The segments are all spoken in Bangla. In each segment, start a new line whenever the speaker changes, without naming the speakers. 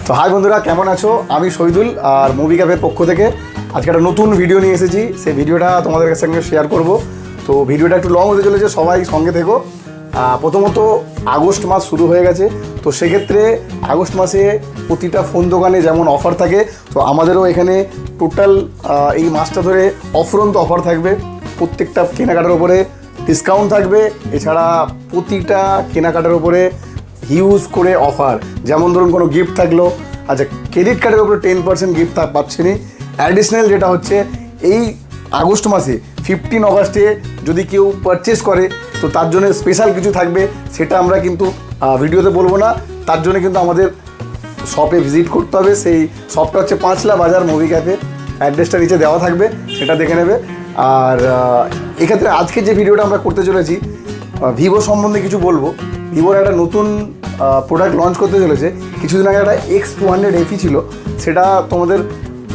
তো হাই বন্ধুরা, কেমন আছো? আমি শহীদুল আর মুভি ক্যাফের পক্ষ থেকে আজকে একটা নতুন ভিডিও নিয়ে এসেছি। সেই ভিডিওটা তোমাদের সঙ্গে শেয়ার করব। তো ভিডিওটা একটু লং হতে চলেছে, সবাই সঙ্গে থেকো। প্রথমত আগস্ট মাস শুরু হয়ে গেছে, তো সেক্ষেত্রে আগস্ট মাসে প্রতিটা ফোন দোকানে যেমন অফার থাকে, তো আমাদেরও এখানে টোটাল এই মাসটা ধরে অফুরন্ত অফার থাকবে। প্রত্যেকটা কেনাকাটার উপরে ডিসকাউন্ট থাকবে, এছাড়া প্রতিটা কেনাকাটার উপরে হিউজ করে অফার। যেমন ধরুন কোনো গিফট থাকলো, আচ্ছা ক্রেডিট কার্ডের উপরে 10% গিফট পাচ্ছেনি। অ্যাডিশনাল যেটা হচ্ছে এই আগস্ট মাসে 15 অগাস্টে যদি কেউ পারচেস করে, তো তার জন্য স্পেশাল কিছু থাকবে, সেটা আমরা কিন্তু ভিডিওতে বলবো না। তার জন্য কিন্তু আমাদের শপে ভিজিট করতে হবে। সেই শপটা হচ্ছে পাঁচলা বাজার মুভি ক্যাফে, অ্যাড্রেসটা নিচে দেওয়া থাকবে, সেটা দেখে নেবে। আর এক্ষেত্রে আজকে যে ভিডিওটা আমরা করতে চলেছি, ভিভো সম্বন্ধে কিছু বলবো। ভিভোর একটা নতুন প্রোডাক্ট লঞ্চ করতে চলেছে। কিছুদিন আগে একটা X200 FE ছিল, সেটা তোমাদের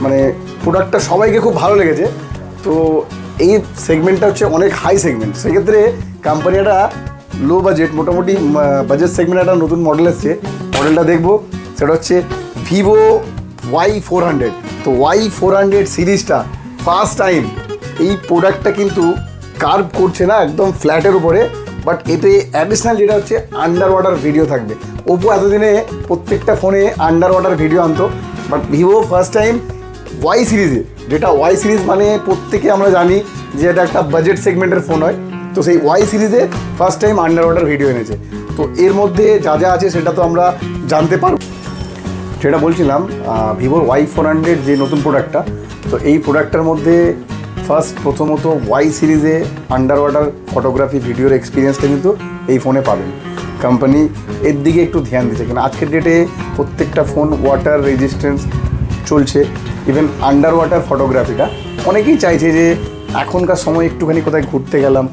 মানে প্রোডাক্টটা সবাইকে খুব ভালো লেগেছে। তো এই সেগমেন্টটা হচ্ছে অনেক হাই সেগমেন্ট, সেক্ষেত্রে কোম্পানি একটা লো বাজেট, মোটামুটি বাজেট সেগমেন্টে একটা নতুন মডেল এসছে। মডেলটা দেখবো, সেটা হচ্ছে ভিভো Y400। তো Y400 সিরিজটা ফার্স্ট টাইম এই প্রোডাক্টটা কিন্তু কার্ভ করছে না, একদম ফ্ল্যাটের উপরে। বাট এতে অ্যাডিশনাল যেটা হচ্ছে আন্ডার ওয়াটার ভিডিও থাকবে। ওপো এতদিনে প্রত্যেকটা ফোনে আন্ডার ওয়াটার ভিডিও আনতো, but Vivo first time Y সিরিজে, যেটা ওয়াই সিরিজ মানে প্রত্যেকে আমরা জানি যে এটা একটা বাজেট সেগমেন্টের ফোন হয়, তো সেই ওয়াই সিরিজে first time under water video এনেছে। তো এর মধ্যে যা যা আছে সেটা তো আমরা জানতে পারবো। যেটা বলছিলাম ভিভোর Y400 যে নতুন প্রোডাক্টটা, তো এই প্রোডাক্টটার মধ্যে প্রথমত ওয়াই সিরিজে আন্ডার ওয়াটার ফটোগ্রাফি ভিডিওর এক্সপিরিয়েন্সটা কিন্তু এই ফোনে পাবেন। কোম্পানি এর দিকে একটু ধ্যান দিচ্ছে, কারণ আজকের ডেটে প্রত্যেকটা ফোন ওয়াটার রেজিস্ট্যান্স চলছে। ইভেন আন্ডার ওয়াটার ফটোগ্রাফিটা অনেকেই চাইছে যে এখনকার সময় একটুখানি কোথায় ঘুরতে গেলাম,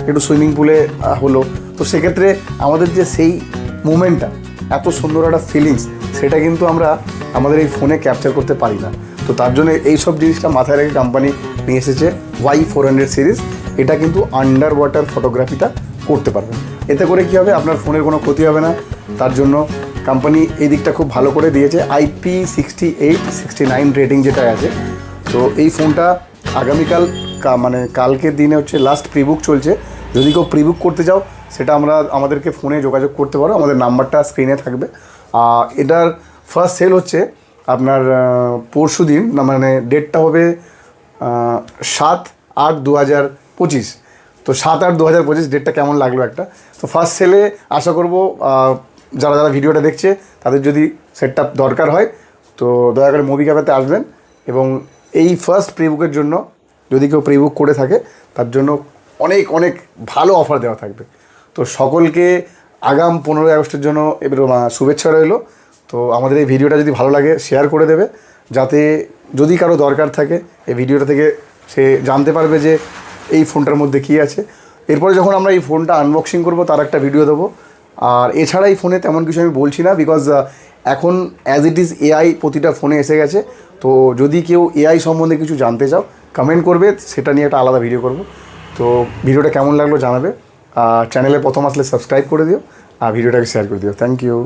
একটু সুইমিং পুলে হলো, তো সেক্ষেত্রে আমাদের যে সেই মুমেন্টটা, এত সুন্দর একটা ফিলিংস, সেটা কিন্তু আমরা আমাদের এই ফোনে ক্যাপচার করতে পারি না। তো তার জন্য এইসব জিনিসটা মাথায় রেখে কোম্পানি নিয়ে এসেছে Y400 সিরিজ। এটা কিন্তু আন্ডার ওয়াটার ফটোগ্রাফিটা করতে পারবেন। এতে করে কী হবে, আপনার ফোনের কোনো ক্ষতি হবে না। তার জন্য কোম্পানি এই দিকটা খুব ভালো করে দিয়েছে। IP68-69 রেটিং যেটা আছে। তো এই ফোনটা আগামীকাল মানে কালকের দিনে হচ্ছে লাস্ট প্রিবুক চলছে। যদি কেউ প্রিবুক করতে চাও, সেটা আমাদেরকে ফোনে যোগাযোগ করতে পারো, আমাদের নাম্বারটা স্ক্রিনে থাকবে। এটার ফার্স্ট সেল হচ্ছে আপনার পরশু দিন, না মানে ডেটটা হবে 7/8/2025। তো 7/8/2025 ডেটটা কেমন লাগলো একটা। তো ফার্স্ট সেলে আশা করব যারা যারা ভিডিওটা দেখছে তাদের যদি সেটটা দরকার হয়, তো দয়া করে মুভি ক্যাফেতে আসবেন। এবং এই ফার্স্ট প্রিবুকের জন্য যদি কেউ প্রিবুক করে থাকে, তার জন্য অনেক অনেক ভালো অফার দেওয়া থাকবে। তো সকলকে আগাম 15ই আগস্টের জন্য এবার শুভেচ্ছা রইল। তো আমাদের এই ভিডিওটা যদি ভালো লাগে শেয়ার করে দেবে, যাতে যদি কারো দরকার থাকে এই ভিডিওটা থেকে সে জানতে পারবে যে এই ফোনটার মধ্যে কী আছে। এরপরে যখন আমরা এই ফোনটা আনবক্সিং করব, তার একটা ভিডিও দেবো। আর এছাড়া এই ফোনে তেমন কিছু আমি বলছি না, বিকজ এখন অ্যাজ ইট ইজ এআই প্রতিটা ফোনে এসে গেছে। তো যদি কেউ এআই সম্বন্ধে কিছু জানতে চাও, কমেন্ট করবে, সেটা নিয়ে একটা আলাদা ভিডিও করব। তো ভিডিওটা কেমন লাগলো জানাবে। চ্যানেলে প্রথম আসলে সাবস্ক্রাইব করে দিও, আর ভিডিওটাকে শেয়ার করে দিও। Thank you.